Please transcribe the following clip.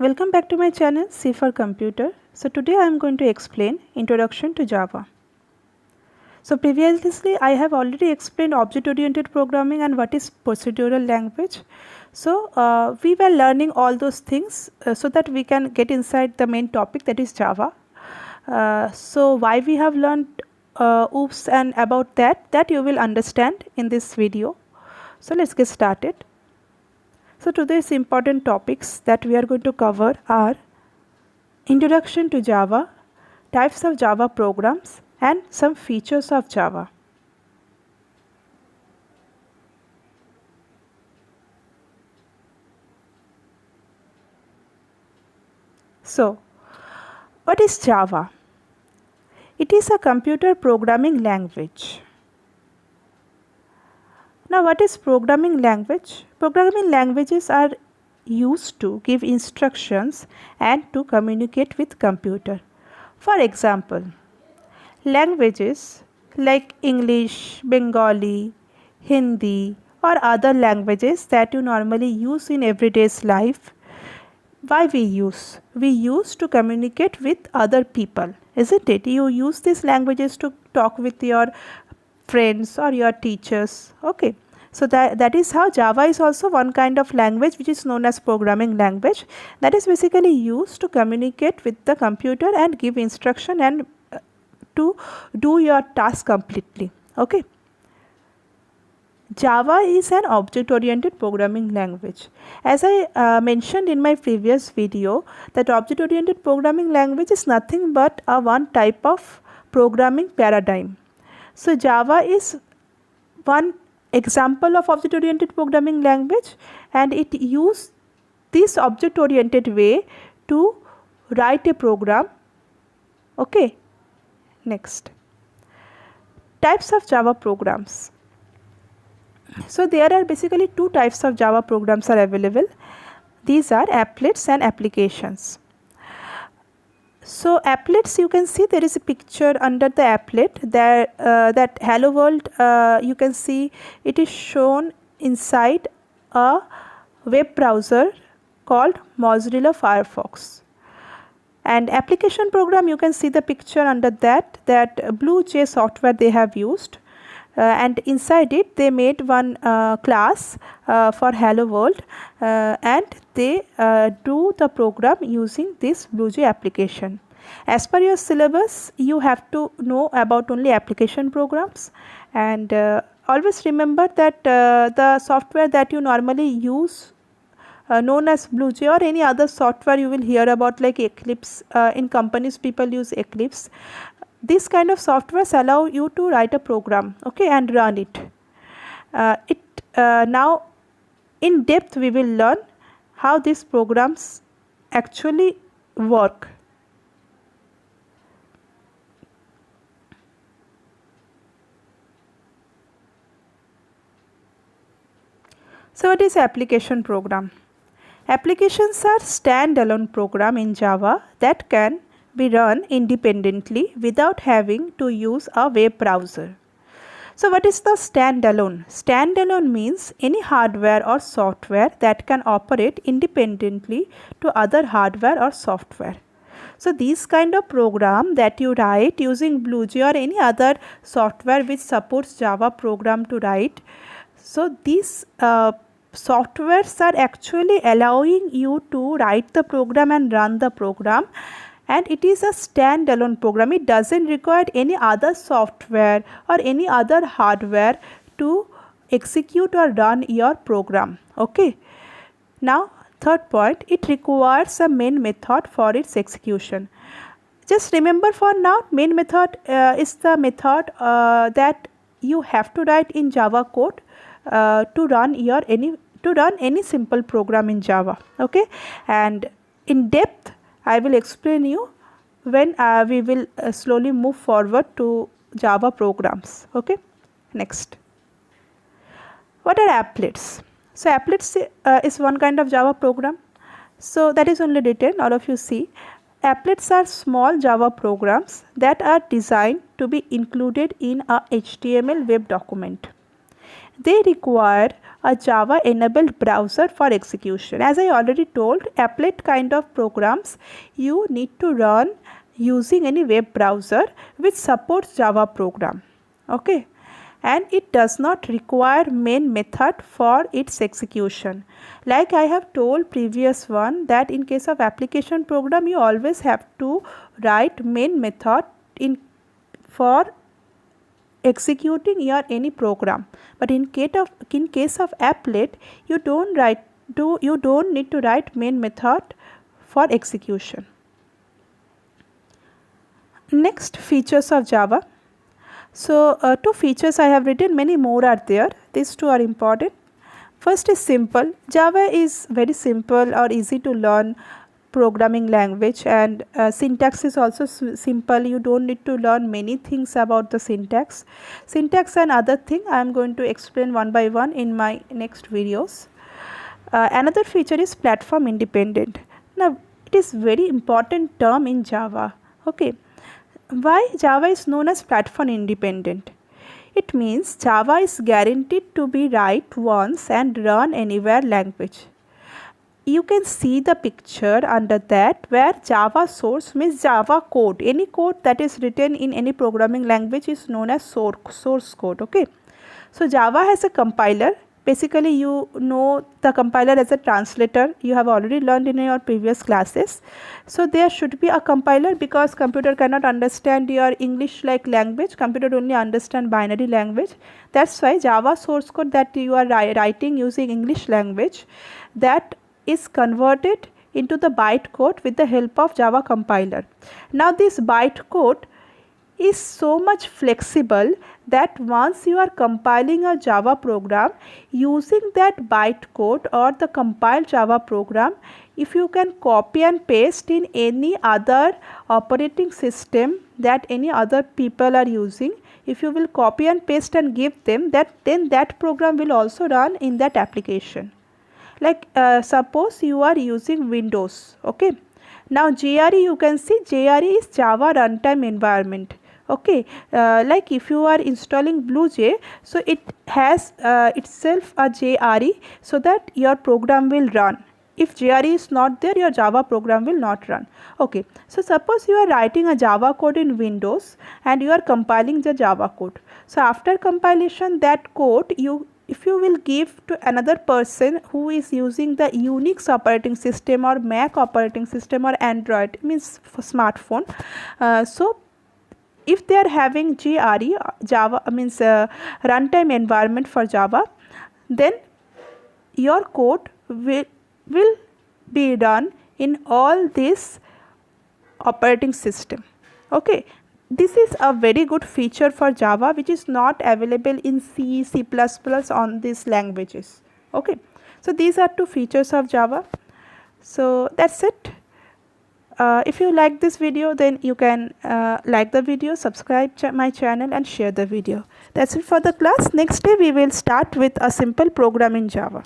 Welcome back to my channel C for Computer. So today I am going to explain Introduction to Java. So previously I have already explained object oriented programming and what is procedural language. So we were learning all those things so that we can get inside the main topic, that is Java. So why we have learned OOPS and about that you will understand in this video. So let's get started. So today's important topics that we are going to cover are Introduction to Java, types of Java programs, and some features of Java. So, what is Java? It is a computer programming language. Now, what is programming language? Programming languages are used to give instructions and to communicate with computer. For example, languages like English, Bengali, Hindi or other languages that you normally use in everyday's life. Why we use? We use to communicate with other people, isn't it? You use these languages to talk with your friends or your teachers. Okay. So that is how Java is also one kind of language which is known as programming language, that is basically used to communicate with the computer and give instruction and to do your task completely. Okay. Java is an object-oriented programming language. As I mentioned in my previous video, that object-oriented programming language is nothing but a one type of programming paradigm. So Java is one example of object-oriented programming language, and it uses this object-oriented way to write a program. Okay. Next, types of Java programs. So there are basically two types of Java programs are available. These are applets and applications. So applets, you can see there is a picture under the applet there, that hello world, you can see it is shown inside a web browser called Mozilla Firefox. And application program, you can see the picture under that BlueJ software they have used, and inside it they made one class for hello world, and they do the program using this BlueJ application. As per your syllabus, you have to know about only application programs, and always remember that the software that you normally use known as BlueJ or any other software you will hear about like Eclipse, in companies people use Eclipse. This kind of softwares allow you to write a program, okay, and run it. Now in depth we will learn how these programs actually work. So what is application program? Applications are standalone program in Java that can be run independently without having to use a web browser. So what is the standalone? Standalone means any hardware or software that can operate independently to other hardware or software. So these kind of program that you write using BlueJ or any other software which supports Java program to write, so these softwares are actually allowing you to write the program and run the program, and it is a standalone program. It doesn't require any other software or any other hardware to execute or run your program. Okay. Now third point, it requires a main method for its execution. Just remember for now, main method is the method that you have to write in Java code to run any simple program in Java. Okay, and in depth I will explain you when we will slowly move forward to Java programs. Okay, next, what are applets? So applets is one kind of Java program. So that is only written, all of you see. Applets are small Java programs that are designed to be included in a HTML web document. They require a Java enabled browser for execution. As I already told, applet kind of programs you need to run using any web browser which supports Java program. Okay, and it does not require main method for its execution. Like I have told previous one, that in case of application program you always have to write main method for executing your any program, but in case of applet you don't need to write main method for execution. Next, features of Java. So 2 features I have written, many more are there. These 2 are important. First is simple. Java is very simple or easy to learn programming language, and syntax is also simple. You don't need to learn many things about the syntax. Syntax and other thing I am going to explain one by one in my next videos. Another feature is platform independent. Now it is very important term in Java. Okay, why Java is known as platform independent? It means Java is guaranteed to be write once and run anywhere language. You can see the picture under that, where Java source means Java code. Any code that is written in any programming language is known as source code. Okay, so Java has a compiler. Basically you know the compiler as a translator. You have already learned in your previous classes. So there should be a compiler, because computer cannot understand your English like language. Computer only understand binary language. That's why Java source code that you are writing using English language, that is converted into the bytecode with the help of Java compiler. Now this bytecode is so much flexible that once you are compiling a Java program using that bytecode or the compiled Java program, if you can copy and paste in any other operating system that any other people are using, if you will copy and paste and give them that, then that program will also run in that application. Like suppose you are using Windows. Okay, now JRE, you can see JRE is Java runtime environment. Okay, like if you are installing BlueJ, so it has itself a JRE, so that your program will run. If JRE is not there, your Java program will not run. Okay, so suppose you are writing a Java code in Windows and you are compiling the Java code. So after compilation, that code if you will give to another person who is using the Unix operating system or Mac operating system or Android, means for smartphone, so if they are having JRE, Java means runtime environment for Java, then your code will be run in all this operating system. Okay, this is a very good feature for Java, which is not available in C, C++ on these languages. Okay, so these are 2 features of Java. So that's it. If you like this video, then you can like the video, subscribe my channel and share the video. That's it for the class. Next day we will start with a simple program in Java.